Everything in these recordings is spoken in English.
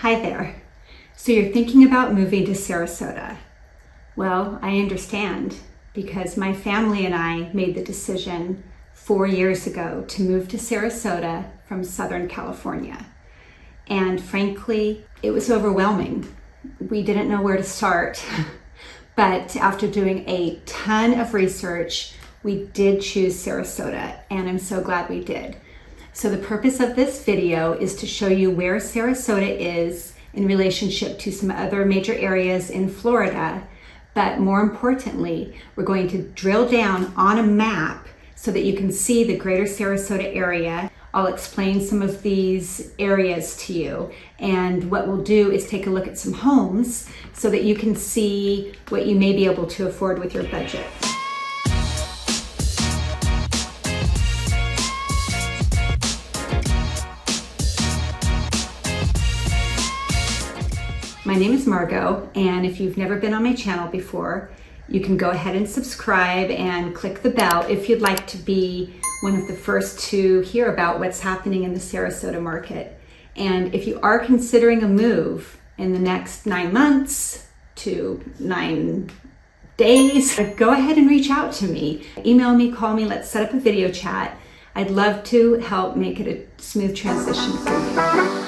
Hi there. So you're thinking about moving to Sarasota. Well, I understand because my family and I made the decision 4 years ago to move to Sarasota from Southern California. And frankly, it was overwhelming. We didn't know where to start. But after doing a ton of research, we did choose Sarasota, and I'm so glad we did. So the purpose of this video is to show you where Sarasota is in relationship to some other major areas in Florida. But more importantly, we're going to drill down on a map so that you can see the greater Sarasota area. I'll explain some of these areas to you. And what we'll do is take a look at some homes so that you can see what you may be able to afford with your budget. My name is Margot, and if you've never been on my channel before, you can go ahead and subscribe and click the bell if you'd like to be one of the first to hear about what's happening in the Sarasota market. And if you are considering a move in the next 9 months to 9 days, go ahead and reach out to me. Email me, call me, let's set up a video chat. I'd love to help make it a smooth transition for you.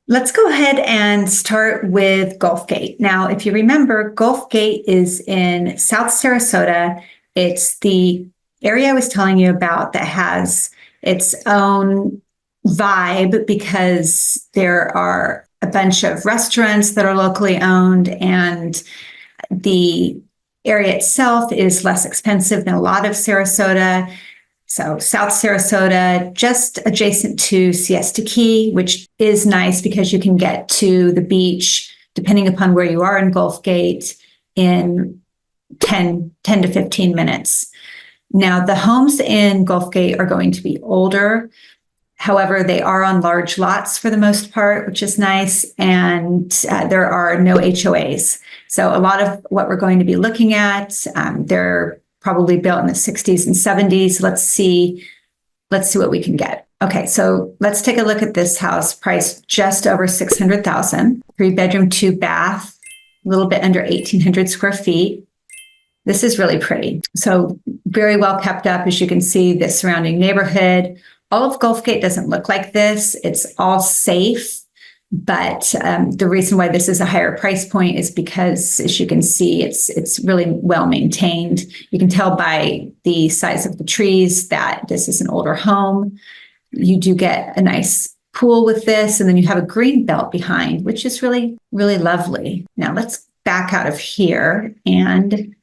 Let's go ahead and start with Gulf Gate. Now, if you remember, Gulf Gate is in South Sarasota. It's the area I was telling you about that has its own vibe because there are a bunch of restaurants that are locally owned, and the area itself is less expensive than a lot of Sarasota. So South Sarasota, just adjacent to Siesta Key, which is nice because you can get to the beach, depending upon where you are in Gulf Gate, in 10 to 15 minutes. Now, the homes in Gulf Gate are going to be older. However, they are on large lots for the most part, which is nice. And there are no HOAs. So a lot of what we're going to be looking at, they're probably built in the 60s and 70s. Let's see what we can get. Okay, so let's take a look at this house, priced just over $600,000, 3-bedroom, 2-bath, a little bit under 1,800 square feet. This is really pretty. So very well kept up, as you can see, the surrounding neighborhood. All of Gulf Gate doesn't look like this. It's all safe. But the reason why this is a higher price point is because, as you can see, it's really well maintained. You can tell by the size of the trees that this is an older home. You do get a nice pool with this, and then you have a green belt behind, which is really, really lovely. Now let's back out of here and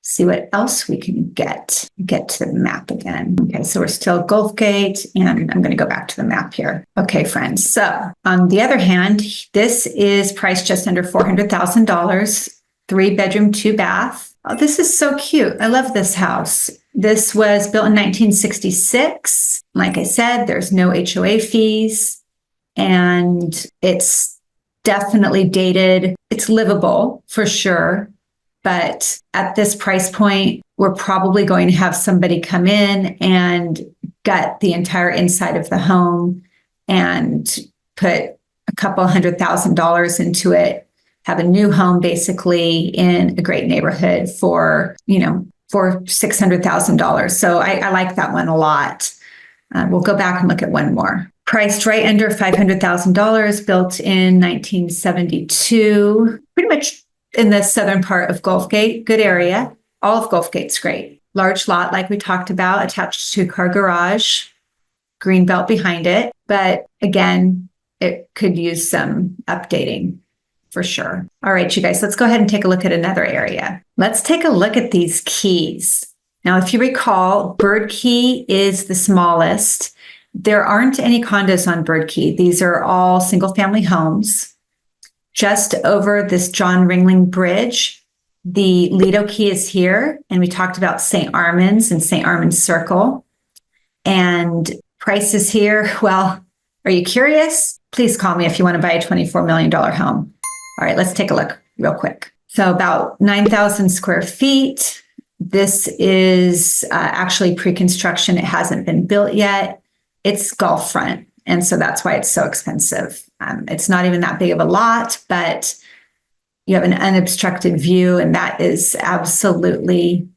see what else we can get to the map again. Okay, so we're still Gulf Gate, and I'm going to go back to the map here. Okay, friends. So on the other hand, this is priced just under $400,000, 3-bedroom, 2-bath. Oh, this is so cute. I love this house. This was built in 1966. Like I said, there's no HOA fees, and it's definitely dated. It's livable for sure. But at this price point, we're probably going to have somebody come in and gut the entire inside of the home and put a couple $100,000 into it, have a new home basically in a great neighborhood for $600,000. So I like that one a lot. We'll go back and look at one more. Priced right under $500,000, built in 1972, pretty much in the southern part of Gulf Gate. Good area. All of Gulf Gate's great. Large lot, like we talked about, attached to a car garage, green belt behind it. But again, it could use some updating for sure. All right, you guys, let's go ahead and take a look at another area. Let's take a look at these keys. Now, if you recall, Bird Key is the smallest. There aren't any condos on Bird Key. These are all single-family homes. Just over this John Ringling Bridge, the Lido Key is here, and we talked about St. Armand's and St. Armand's Circle. And prices here, well, are you curious? Please call me if you want to buy a $24 million home. All right, let's take a look real quick. So about 9,000 square feet, This is actually pre-construction. It hasn't been built yet. It's golf front. And so that's why it's so expensive. It's not even that big of a lot, but you have an unobstructed view, and that is absolutely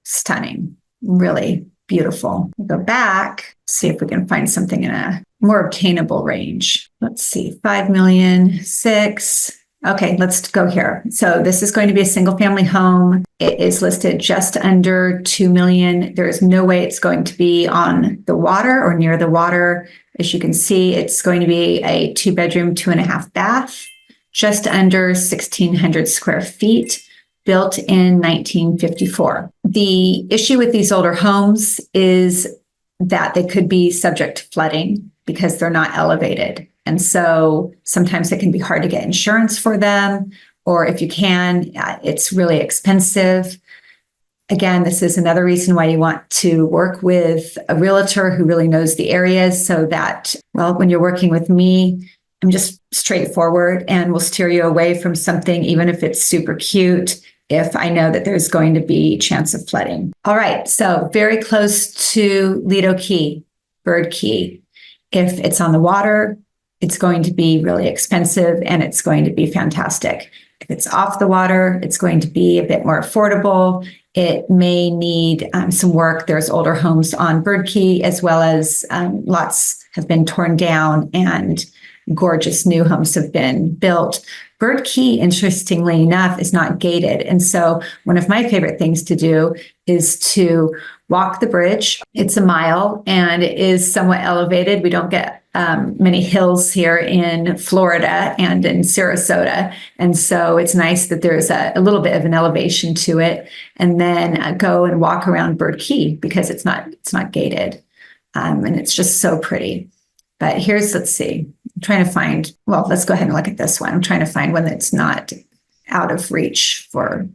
stunning, really beautiful. We'll go back, see if we can find something in a more obtainable range. Let's see, 5 million, 6. Okay, let's go here. So this is going to be a single family home. It is listed just under 2 million. There is no way it's going to be on the water or near the water. As you can see, it's going to be a 2-bedroom, 2.5 bath, just under 1,600 square feet, built in 1954. The issue with these older homes is that they could be subject to flooding because they're not elevated. And so sometimes it can be hard to get insurance for them, or if you can, it's really expensive. Again, this is another reason why you want to work with a realtor who really knows the areas, so that, well, when you're working with me, I'm just straightforward and will steer you away from something, even if it's super cute, if I know that there's going to be chance of flooding. All right, so very close to Lido Key, Bird Key. If it's on the water, it's going to be really expensive and it's going to be fantastic. If it's off the water, it's going to be a bit more affordable. It may need some work. There's older homes on Bird Key, as well as lots have been torn down and gorgeous new homes have been built. Bird Key, interestingly enough, is not gated. And so one of my favorite things to do is to walk the bridge. It's a mile and it is somewhat elevated. We don't get many hills here in Florida and in Sarasota. And so it's nice that there's a little bit of an elevation to it. And then go and walk around Bird Key because it's not gated. And it's just so pretty. But let's see, I'm trying to find, well, let's go ahead and look at this one. I'm trying to find one that's not out of reach for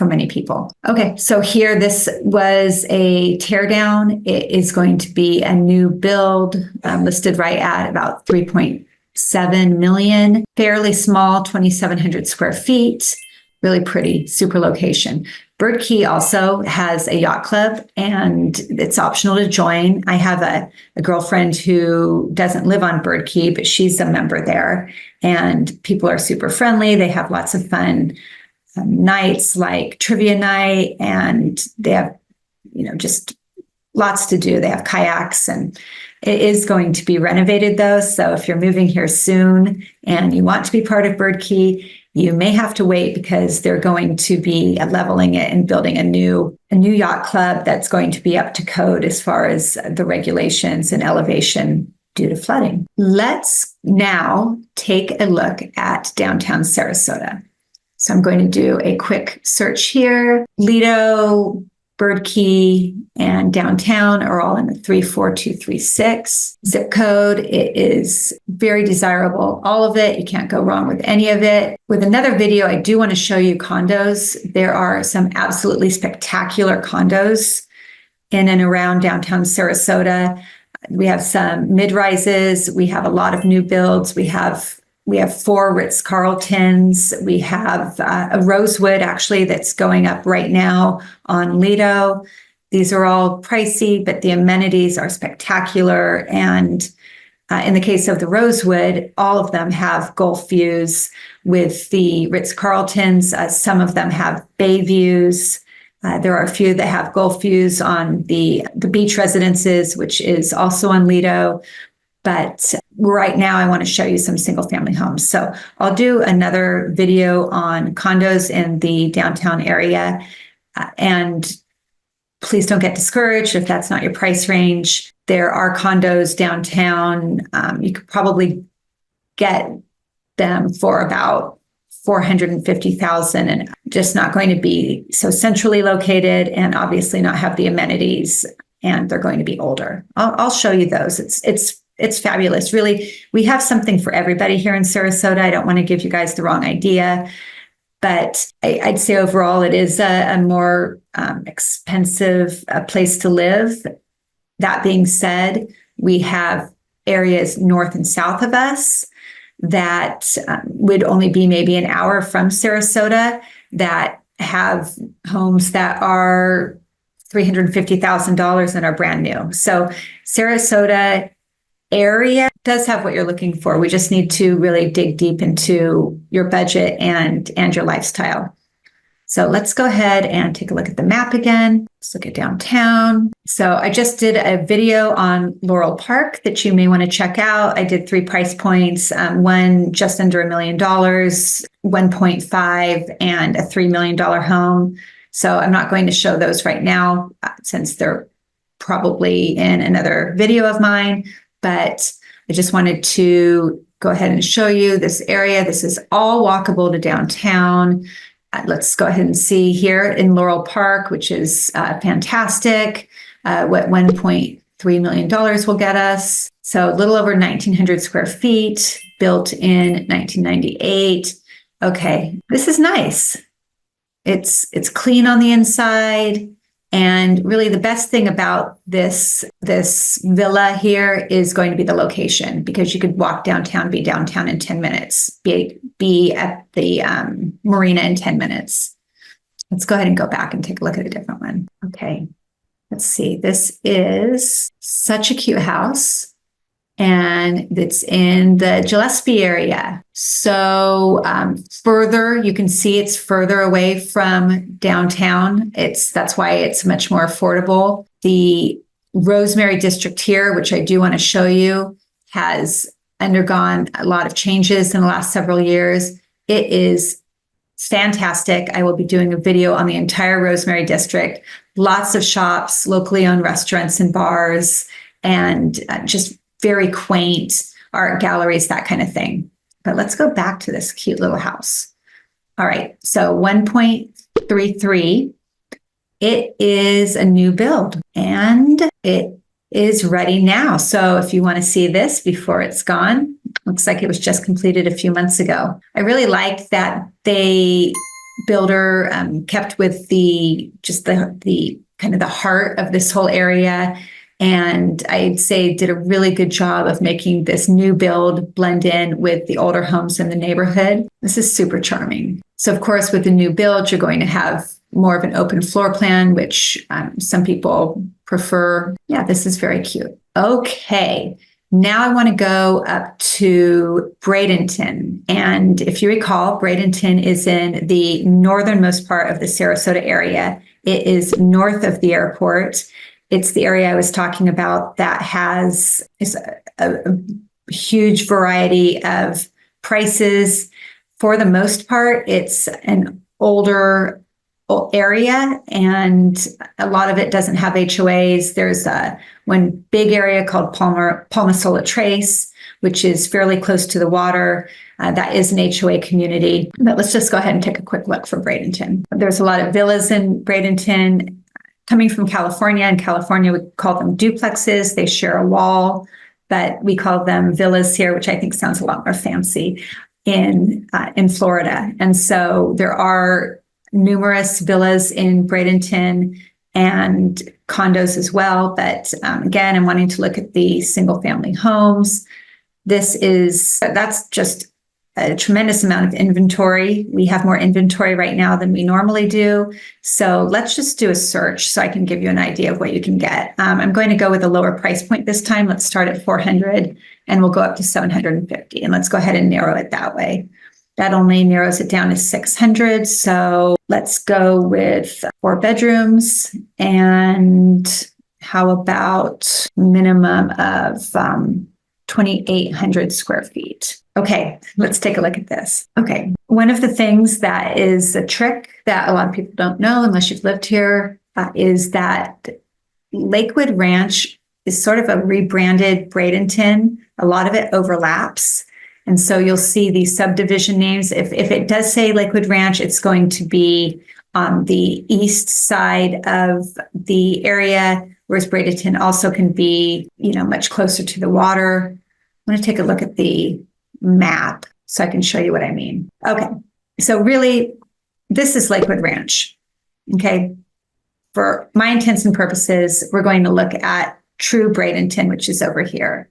many people. Okay, so here, this was a tear down. It is going to be a new build, listed right at about 3.7 million, fairly small, 2,700 square feet, really pretty, super location. Bird Key also has a yacht club and it's optional to join. I have a girlfriend who doesn't live on Bird Key, but she's a member there, and people are super friendly. They have lots of fun nights like trivia night, and they have, just lots to do. They have kayaks, and it is going to be renovated though. So if you're moving here soon and you want to be part of Bird Key, you may have to wait because they're going to be leveling it and building a new yacht club that's going to be up to code as far as the regulations and elevation due to flooding. Let's now take a look at downtown Sarasota. So I'm going to do a quick search here. Lido, Bird Key, and downtown are all in the 34236 zip code. It is very desirable, all of it. You can't go wrong with any of it. With another video, I do want to show you condos. There are some absolutely spectacular condos in and around downtown Sarasota. We have some mid-rises. We have a lot of new builds. We have 4 Ritz-Carltons. We have a Rosewood, actually, that's going up right now on Lido. These are all pricey, but the amenities are spectacular. And in the case of the Rosewood, all of them have Gulf views. With the Ritz-Carltons, some of them have bay views. There are a few that have Gulf views on the beach residences, which is also on Lido. But right now, I want to show you some single family homes. So I'll do another video on condos in the downtown area. And please don't get discouraged if that's not your price range. There are condos downtown. You could probably get them for about $450,000, and just not going to be so centrally located and obviously not have the amenities, and they're going to be older. I'll show you those. It's fabulous. Really, we have something for everybody here in Sarasota. I don't want to give you guys the wrong idea, but I'd say overall it is a more expensive place to live. That being said, we have areas north and south of us that would only be maybe an hour from Sarasota that have homes that are $350,000 and are brand new. So Sarasota area does have what you're looking for. We just need to really dig deep into your budget and your lifestyle. So let's go ahead and take a look at the map again. Let's look at downtown. So I just did a video on Laurel Park that you may want to check out. I did 3 price points, one just under $1 million, 1.5, and a $3 million home. So I'm not going to show those right now since they're probably in another video of mine, but I just wanted to go ahead and show you this area. This is all walkable to downtown. Let's go ahead and see here in Laurel Park, which is fantastic, what $1.3 million will get us. So a little over 1,900 square feet, built in 1998. Okay, this is nice. It's clean on the inside. And really the best thing about this villa here is going to be the location, because you could walk downtown, be downtown in 10 minutes, be at the marina in 10 minutes. Let's go ahead and go back and take a look at a different one. Okay, let's see. This is such a cute house. And it's in the Gillespie area. So further, you can see it's further away from downtown. That's why it's much more affordable. The Rosemary district here, which I do want to show you, has undergone a lot of changes in the last several years. It is fantastic. I will be doing a video on the entire Rosemary district. Lots of shops, locally owned restaurants and bars, and just very quaint art galleries, that kind of thing. But let's go back to this cute little house. All right, so 1.33, it is a new build and it is ready now. So if you want to see this before it's gone, looks like it was just completed a few months ago. I really liked that builder kept with the kind of the heart of this whole area. And I'd say did a really good job of making this new build blend in with the older homes in the neighborhood. This is super charming. So of course, with the new build, you're going to have more of an open floor plan, which some people prefer. Yeah, this is very cute. Okay, now I want to go up to Bradenton. And if you recall, Bradenton is in the northernmost part of the Sarasota area. It is north of the airport. It's the area I was talking about that has a huge variety of prices. For the most part, it's an older area, and a lot of it doesn't have HOAs. There's one big area called Palmasola Trace, which is fairly close to the water. That is an HOA community. But let's just go ahead and take a quick look for Bradenton. There's a lot of villas in Bradenton. Coming from California, in California, we call them duplexes. They share a wall, but we call them villas here, which I think sounds a lot more fancy in Florida. And so there are numerous villas in Bradenton and condos as well. But again, I'm wanting to look at the single family homes. That's just a tremendous amount of inventory. We have more inventory right now than we normally do. So let's just do a search so I can give you an idea of what you can get. I'm going to go with a lower price point this time. Let's start at 400 and we'll go up to 750. And let's go ahead and narrow it that way. That only narrows it down to 600. So let's go with 4 bedrooms. And how about minimum of 2,800 square feet? Okay, let's take a look at this. Okay, one of the things that is a trick that a lot of people don't know unless you've lived here is that Lakewood Ranch is sort of a rebranded Bradenton. A lot of it overlaps. And so you'll see these subdivision names. If it does say Lakewood Ranch, it's going to be on the east side of the area, whereas Bradenton also can be, much closer to the water. I'm going to take a look at the map so I can show you what I mean. Okay, so really, this is Lakewood Ranch. Okay, for my intents and purposes, we're going to look at true Bradenton, which is over here.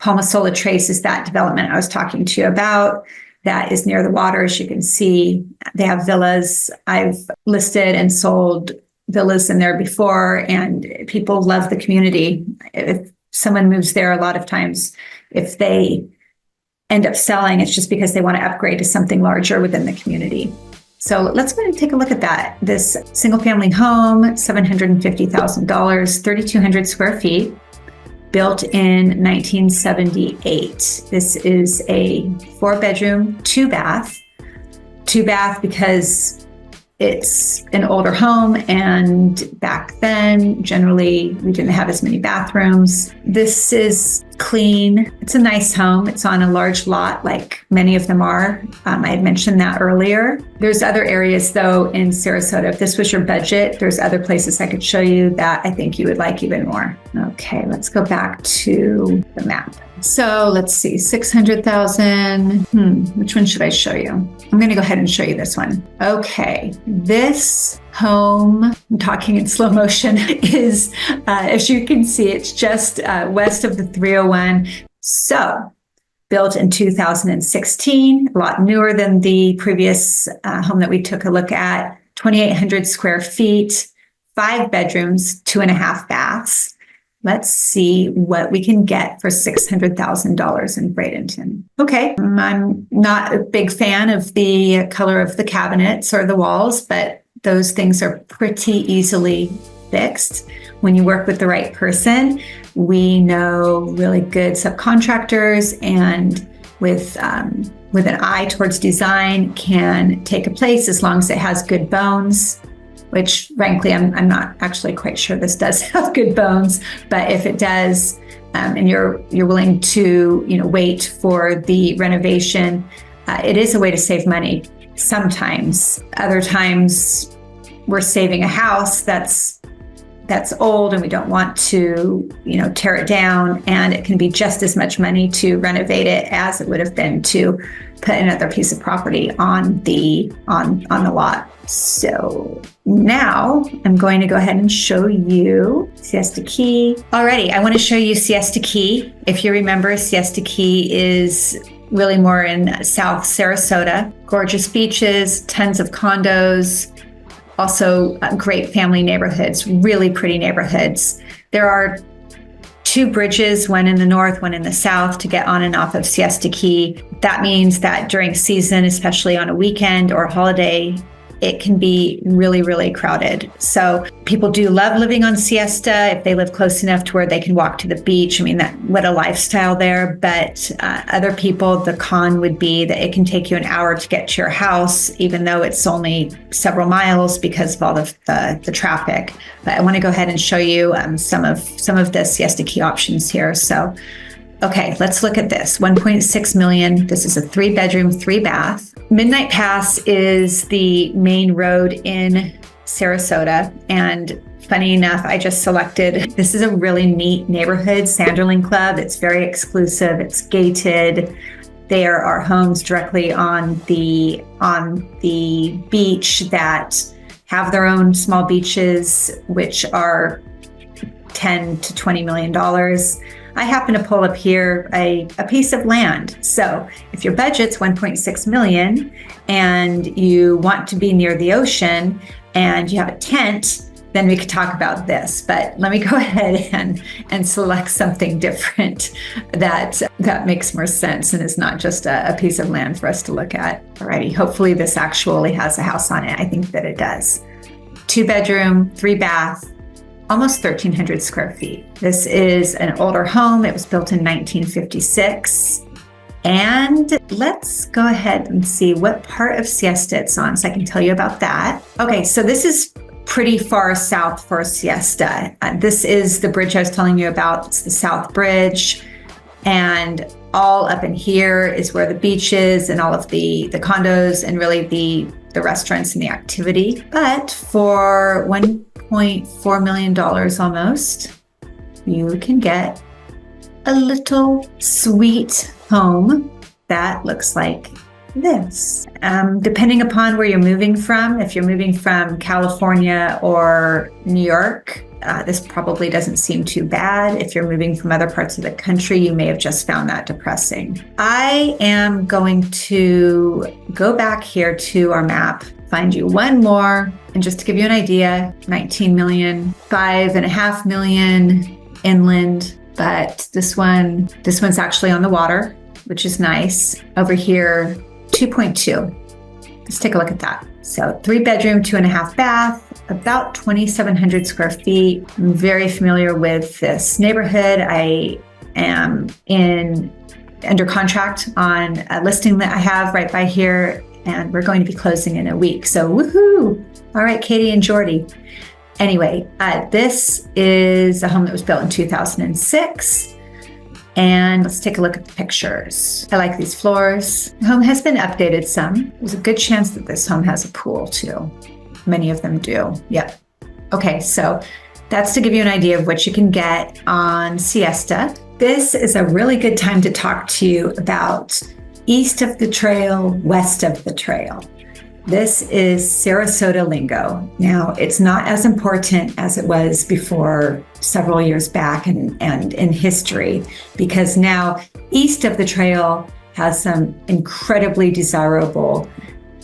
Palmasola Trace is that development I was talking to you about. that is near the water. As you can see, they have villas. I've listed and sold villas in there before, and people love the community. If someone moves there, a lot of times, if they end up selling, it's just because they want to upgrade to something larger within the community. So let's go ahead and take a look at that. This single family home, $750,000, 3,200 square feet, built in 1978. This is a 4-bedroom, 2-bath. 2-bath because it's an older home, and back then, generally, we didn't have as many bathrooms. This is clean. It's a nice home. It's on a large lot, like many of them are. I had mentioned that earlier. There's other areas, though, in Sarasota. If this was your budget, there's other places I could show you that I think you would like even more. Okay, let's go back to the map. So let's see, 600,000. Which one should I show you? I'm going to go ahead and show you this one. Okay, this home, I'm talking in slow motion, is, as you can see, it's just west of the 301. So built in 2016, a lot newer than the previous home that we took a look at, 2,800 square feet, 5 bedrooms, 2.5 baths. Let's see what we can get for $600,000 in Bradenton. Okay, I'm not a big fan of the color of the cabinets or the walls, but those things are pretty easily fixed when you work with the right person. We know really good subcontractors, and with an eye towards design, can take a place as long as it has good bones. Which, frankly, I'm not actually quite sure this does have good bones, but if it does, and you're willing to wait for the renovation, it is a way to save money. Sometimes, other times, we're saving a house that's old, and we don't want to tear it down, and it can be just as much money to renovate it as it would have been to put another piece of property on the lot. So now I'm going to go ahead and show you Siesta Key. Alrighty, I want to show you Siesta Key. If you remember, Siesta Key is really more in South Sarasota. Gorgeous beaches, tons of condos, also great family neighborhoods, really pretty neighborhoods. There are 2 bridges, one in the north, one in the south, to get on and off of Siesta Key. That means that during season, especially on a weekend or a holiday, it can be really, really crowded. So people do love living on Siesta if they live close enough to where they can walk to the beach. I mean, what a lifestyle there. But other people, the con would be that it can take you an hour to get to your house, even though it's only several miles because of all of the traffic. But I want to go ahead and show you some of the Siesta Key options here. So, okay, let's look at this. 1.6 million. This is a 3-bedroom, 3-bath. Midnight Pass is the main road in Sarasota. And funny enough, I just selected, this is a really neat neighborhood, Sanderling Club. It's very exclusive. It's gated. There are homes directly on the beach that have their own small beaches, which are $10 to $20 million. I happen to pull up here a piece of land. So if your budget's 1.6 million and you want to be near the ocean and you have a tent, then we could talk about this. But let me go ahead and select something different that makes more sense and is not just a piece of land for us to look at. Alrighty, hopefully this actually has a house on it. I think that it does. 2-bedroom, 3-bath. Almost 1,300 square feet. This is an older home. It was built in 1956. And let's go ahead and see what part of Siesta it's on so I can tell you about that. Okay, so this is pretty far south for Siesta. This is the bridge I was telling you about. It's the South Bridge. And all up in here is where the beach is and all of the condos and really the restaurants and the activity. But for $1.4 million almost, you can get a little sweet home that looks like this. Depending upon where you're moving from, if you're moving from California or New York, this probably doesn't seem too bad. If you're moving from other parts of the country, you may have just found that depressing. I am going to go back here to our map, find you one more, and just to give you an idea, 19 million, 5.5 million inland, but this one's actually on the water, which is nice. Over here, 2.2. Let's take a look at that. So 3-bedroom, 2.5 bath, about 2,700 square feet. I'm very familiar with this neighborhood. I am under contract on a listing that I have right by here, and we're going to be closing in a week. So woohoo! All right, Katie and Jordy. Anyway, this is a home that was built in 2006. And let's take a look at the pictures. I like these floors. The home has been updated some. There's a good chance that this home has a pool too. Many of them do. Yep. Okay, so that's to give you an idea of what you can get on Siesta. This is a really good time to talk to you about east of the trail, west of the trail. This is Sarasota lingo. Now, it's not as important as it was before several years back and in history, because now east of the trail has some incredibly desirable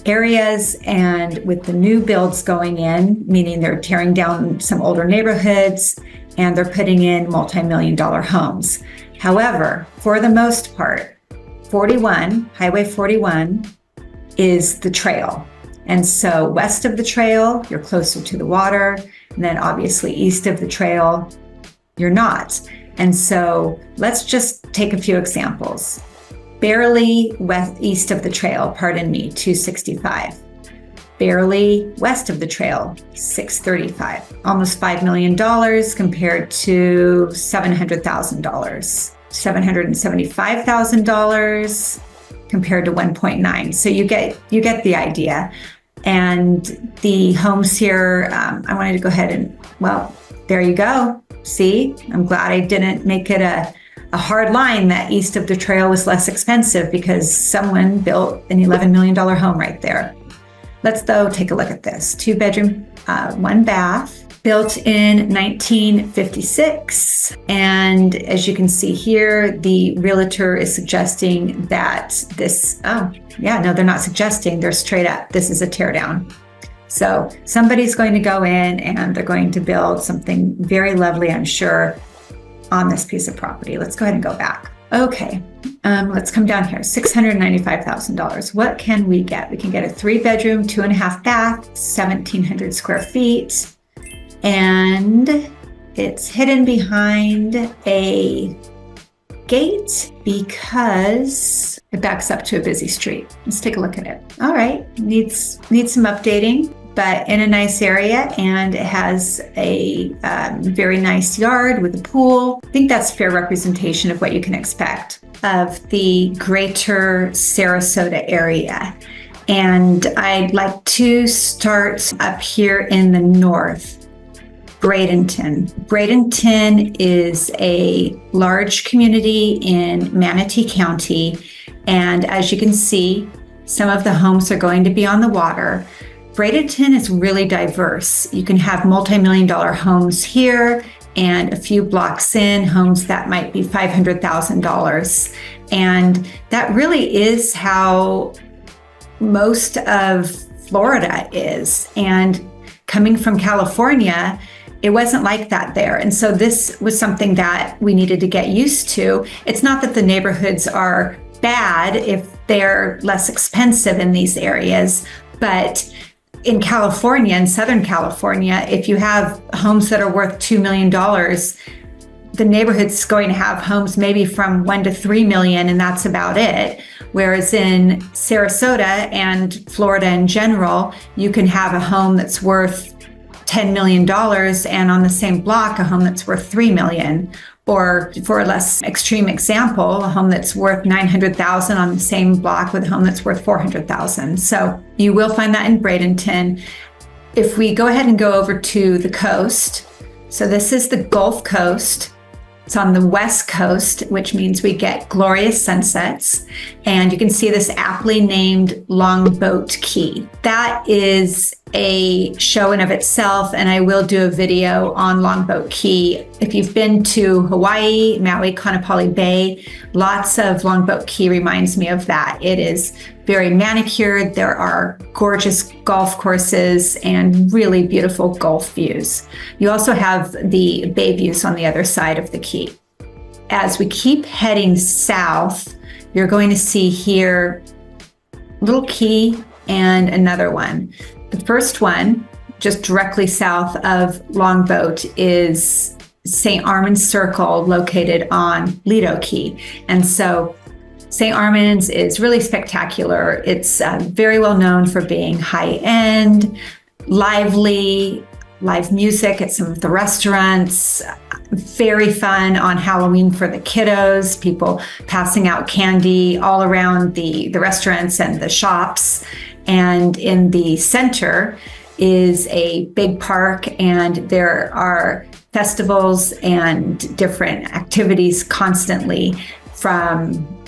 areas, and with the new builds going in, meaning they're tearing down some older neighborhoods and they're putting in multi-million-dollar homes. However, for the most part, Highway 41 is the trail. And so west of the trail, you're closer to the water. And then obviously east of the trail, you're not. And so let's just take a few examples. Barely east of the trail, 265. Barely west of the trail, 635. Almost $5 million compared to $700,000. $775,000 compared to 1.9. So you get the idea. And the homes here, I wanted to go ahead and, well, there you go. See, I'm glad I didn't make it a hard line that east of the trail was less expensive, because someone built an $11 million home right there. Let's though take a look at this. 2-bedroom, 1 bath. Built in 1956. And as you can see here, the realtor is suggesting that this, no, they're not suggesting, they're straight up. This is a tear down. So somebody's going to go in and they're going to build something very lovely, I'm sure, on this piece of property. Let's go ahead and go back. Okay, let's come down here. $695,000. What can we get? We can get a 3-bedroom, 2.5 bath, 1,700 square feet. And it's hidden behind a gate because it backs up to a busy street. Let's take a look at it. All right, needs some updating, but in a nice area, and it has a very nice yard with a pool. I think that's fair representation of what you can expect of the greater Sarasota area. And I'd like to start up here in the north. Bradenton. Bradenton is a large community in Manatee County. And as you can see, some of the homes are going to be on the water. Bradenton is really diverse. You can have multi-million-dollar homes here, and a few blocks in, homes that might be $500,000. And that really is how most of Florida is. And coming from California, it wasn't like that there. And so this was something that we needed to get used to. It's not that the neighborhoods are bad if they're less expensive in these areas, but in California, in Southern California, if you have homes that are worth $2 million, the neighborhood's going to have homes maybe from 1 to 3 million, and that's about it. Whereas in Sarasota and Florida in general, you can have a home that's worth $10 million, and on the same block, a home that's worth $3 million. Or for a less extreme example, a home that's worth $900,000 on the same block with a home that's worth $400,000. So you will find that in Bradenton. If we go ahead and go over to the coast, so this is the Gulf Coast. It's on the west coast, which means we get glorious sunsets. And you can see this aptly named Longboat Key. That is a show in of itself, and I will do a video on Longboat Key. If you've been to Hawaii, Maui, Kaanapali Bay, lots of Longboat Key reminds me of that. It is very manicured. There are gorgeous golf courses and really beautiful Gulf views. You also have the bay views on the other side of the key. As we keep heading south, you're going to see here little key and another one. The first one, just directly south of Longboat, is St. Armand's Circle, located on Lido Key. And so St. Armand's is really spectacular. It's very well known for being high-end, lively, live music at some of the restaurants, very fun on Halloween for the kiddos, people passing out candy all around the restaurants and the shops. And in the center is a big park, and there are festivals and different activities constantly, from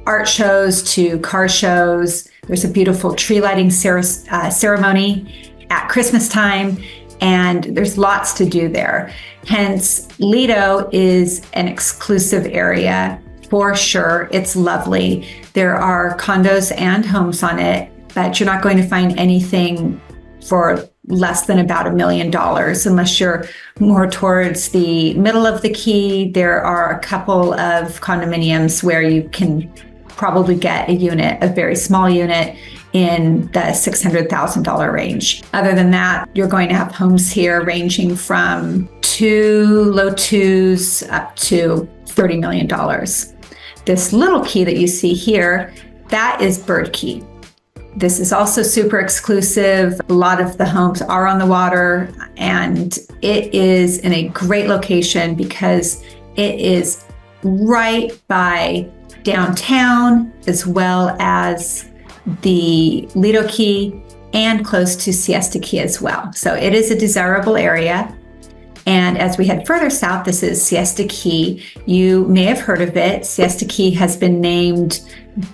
art shows to car shows. There's a beautiful tree lighting ceremony at Christmas time, and there's lots to do there. Hence, Lido is an exclusive area for sure. It's lovely. There are condos and homes on it, but you're not going to find anything for less than about $1 million unless you're more towards the middle of the key. There are a couple of condominiums where you can probably get a unit, a very small unit, in the $600,000 range. Other than that, you're going to have homes here ranging from low twos up to $30 million. This little key that you see here, that is Bird Key. This is also super exclusive. A lot of the homes are on the water, and it is in a great location because it is right by downtown, as well as the Lido Key, and close to Siesta Key as well. So it is a desirable area. And as we head further south, this is Siesta Key. You may have heard of it. Siesta Key has been named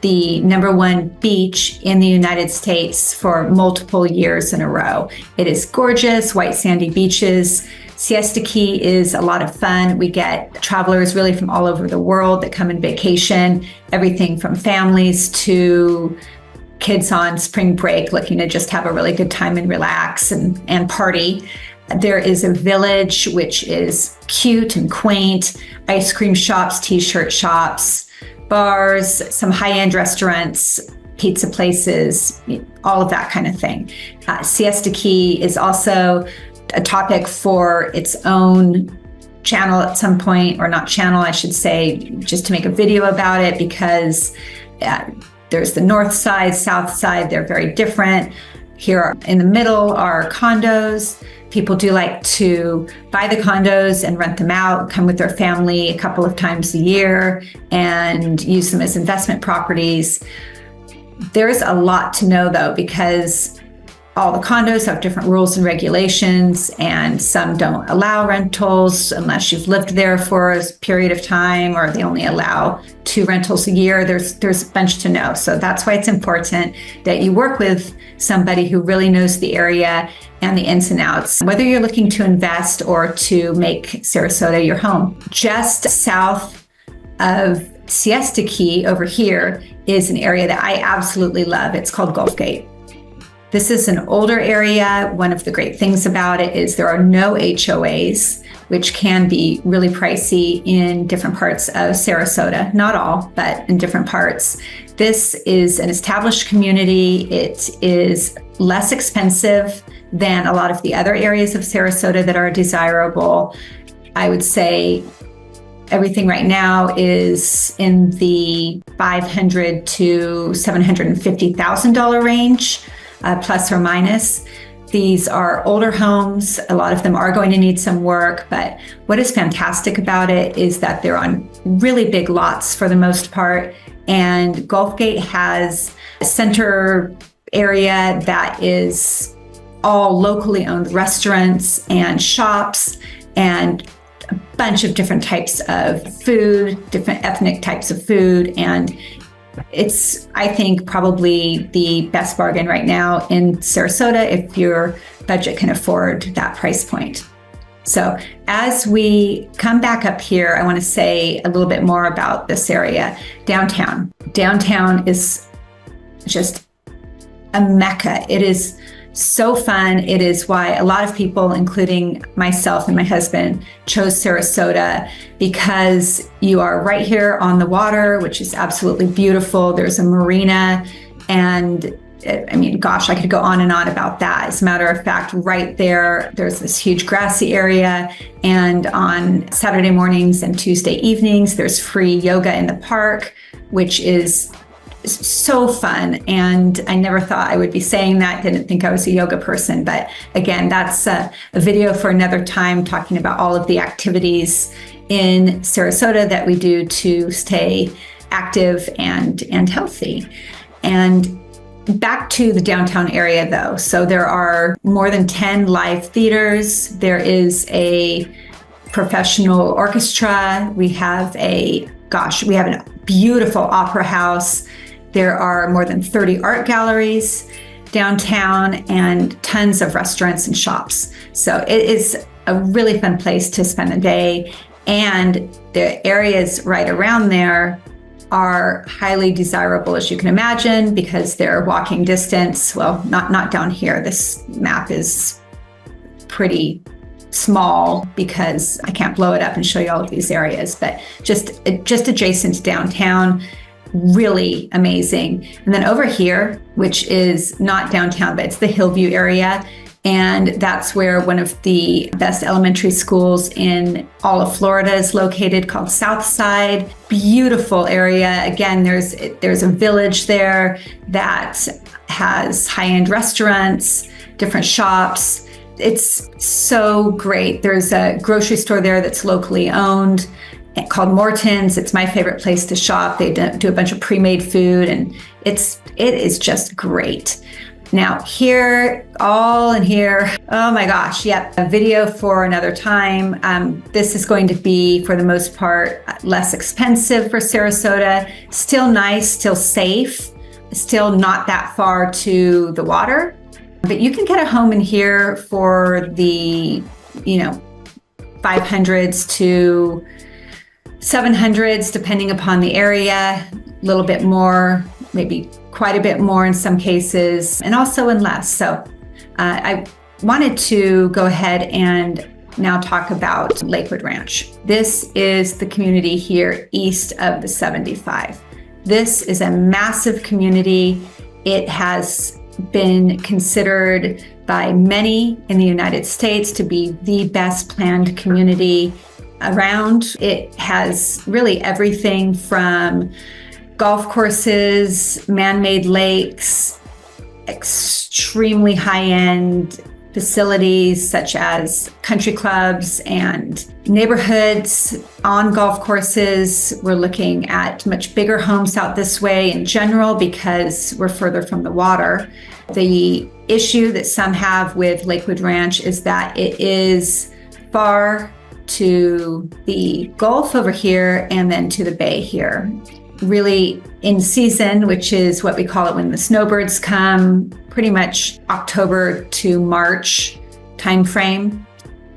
the #1 beach in the United States for multiple years in a row. It is gorgeous, white sandy beaches. Siesta Key is a lot of fun. We get travelers really from all over the world that come and vacation, everything from families to kids on spring break looking to just have a really good time and relax and party. There is a village which is cute and quaint, ice cream shops, t-shirt shops, bars, some high-end restaurants, pizza places, all of that kind of thing. Siesta Key is also a topic for its own channel at some point, or not channel, I should say, just to make a video about it, because there's the north side, south side, they're very different. Here in the middle are condos. People do like to buy the condos and rent them out, come with their family a couple of times a year and use them as investment properties. There's a lot to know though, because all the condos have different rules and regulations, and some don't allow rentals unless you've lived there for a period of time, or they only allow 2 rentals a year. There's a bunch to know. So that's why it's important that you work with somebody who really knows the area and the ins and outs, whether you're looking to invest or to make Sarasota your home. Just south of Siesta Key over here is an area that I absolutely love. It's called Gulf Gate. This is an older area. One of the great things about it is there are no HOAs, which can be really pricey in different parts of Sarasota. Not all, but in different parts. This is an established community. It is less expensive than a lot of the other areas of Sarasota that are desirable. I would say everything right now is in the $500,000 to $750,000 range. Plus or minus. These are older homes. A lot of them are going to need some work, but what is fantastic about it is that they're on really big lots for the most part. And Gulf Gate has a center area that is all locally owned restaurants and shops and a bunch of different types of food, different ethnic types of food. And it's, I think, probably the best bargain right now in Sarasota if your budget can afford that price point. So as we come back up here, I want to say a little bit more about this area. Downtown. Downtown is just a mecca. It is so fun. It is why a lot of people, including myself and my husband, chose Sarasota, because you are right here on the water, which is absolutely beautiful. There's a marina, and I mean, gosh, I could go on and on about that. As a matter of fact, right there's this huge grassy area, and on Saturday mornings and Tuesday evenings, there's free yoga in the park, which is so fun. And I never thought I would be saying that, didn't think I was a yoga person. But again, that's a video for another time, talking about all of the activities in Sarasota that we do to stay active and healthy. And back to the downtown area though. So there are more than 10 live theaters. There is a professional orchestra. We have a beautiful opera house. There are more than 30 art galleries downtown and tons of restaurants and shops. So it is a really fun place to spend the day. And the areas right around there are highly desirable, as you can imagine, because they're walking distance. Well, not down here. This map is pretty small because I can't blow it up and show you all of these areas, but just adjacent to downtown. Really amazing. And then over here, which is not downtown, but it's the Hillview area. And that's where one of the best elementary schools in all of Florida is located, called Southside. Beautiful area. Again, there's a village there that has high-end restaurants, different shops. It's so great. There's a grocery store there that's locally owned, called Morton's. It's my favorite place to shop. They do a bunch of pre-made food, and it is just great. Now here, oh my gosh, yep, a video for another time. This is going to be, for the most part, less expensive for Sarasota. Still nice, still safe, still not that far to the water. But you can get a home in here for the, 500s to 700s, depending upon the area, a little bit more, maybe quite a bit more in some cases, and also in less. So I wanted to go ahead and now talk about Lakewood Ranch. This is the community here east of the 75. This is a massive community. It has been considered by many in the United States to be the best planned community around. It has really everything from golf courses, man-made lakes, extremely high-end facilities such as country clubs and neighborhoods on golf courses. We're looking at much bigger homes out this way in general because we're further from the water. The issue that some have with Lakewood Ranch is that it is far to the Gulf over here and then to the bay here. Really in season, which is what we call it when the snowbirds come, pretty much October to March timeframe,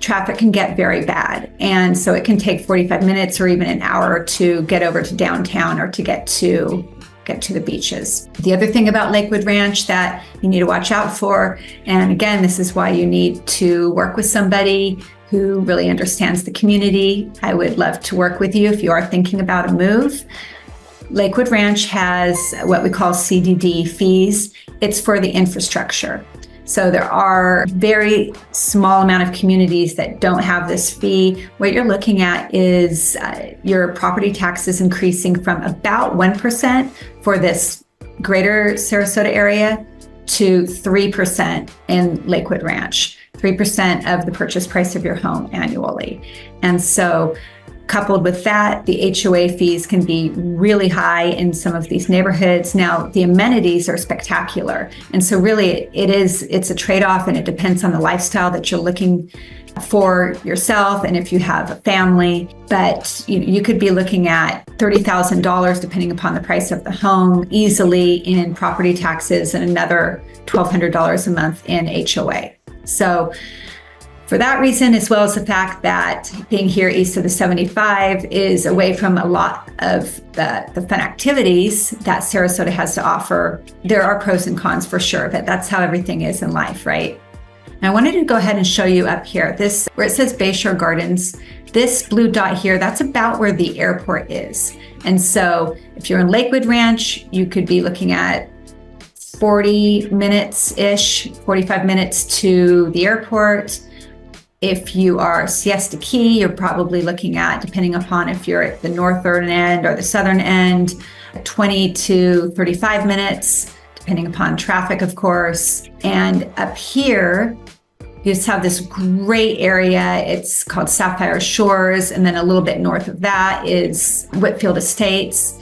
traffic can get very bad. And so it can take 45 minutes or even an hour to get over to downtown or to get to the beaches. The other thing about Lakewood Ranch that you need to watch out for, and again, this is why you need to work with somebody who really understands the community. I would love to work with you if you are thinking about a move. Lakewood Ranch has what we call CDD fees. It's for the infrastructure. So there are very small amount of communities that don't have this fee. What you're looking at is your property taxes increasing from about 1% for this greater Sarasota area to 3% in Lakewood Ranch, 3% of the purchase price of your home annually. And so coupled with that, the HOA fees can be really high in some of these neighborhoods. Now, the amenities are spectacular. And so really it's a trade-off, and it depends on the lifestyle that you're looking for yourself and if you have a family. But you could be looking at $30,000, depending upon the price of the home, easily in property taxes, and another $1,200 a month in HOA. So for that reason, as well as the fact that being here east of the 75 is away from a lot of the fun activities that Sarasota has to offer, there are pros and cons for sure, but that's how everything is in life, right? Now, I wanted to go ahead and show you up here, this where it says Bayshore Gardens, this blue dot here, that's about where the airport is. And so if you're in Lakewood Ranch, you could be looking at 40 minutes-ish, 45 minutes to the airport. If you are Siesta Key, you're probably looking at, depending upon if you're at the northern end or the southern end, 20 to 35 minutes, depending upon traffic, of course. And up here, you just have this great area. It's called Sapphire Shores. And then a little bit north of that is Whitfield Estates.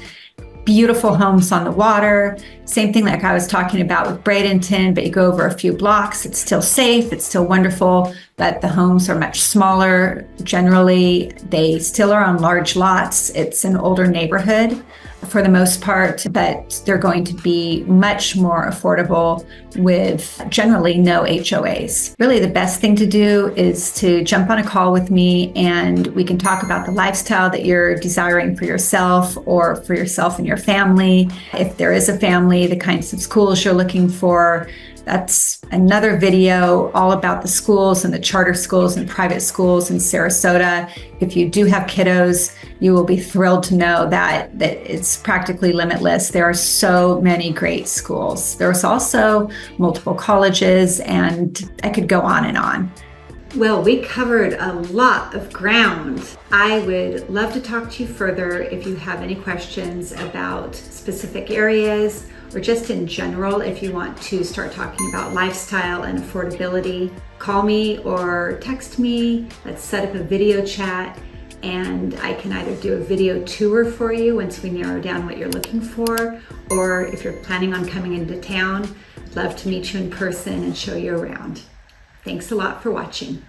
Beautiful homes on the water. Same thing like I was talking about with Bradenton, but you go over a few blocks, it's still safe, it's still wonderful, but the homes are much smaller. Generally, they still are on large lots. It's an older neighborhood for the most part, but they're going to be much more affordable with generally no HOAs. Really, the best thing to do is to jump on a call with me and we can talk about the lifestyle that you're desiring for yourself or for yourself and your family. If there is a family, the kinds of schools you're looking for. That's another video all about the schools and the charter schools and private schools in Sarasota. If you do have kiddos, you will be thrilled to know that it's practically limitless. There are so many great schools. There's also multiple colleges, and I could go on and on. Well, we covered a lot of ground. I would love to talk to you further if you have any questions about specific areas or just in general, if you want to start talking about lifestyle and affordability. Call me or text me. Let's set up a video chat and I can either do a video tour for you once we narrow down what you're looking for, or if you're planning on coming into town, I'd love to meet you in person and show you around. Thanks a lot for watching.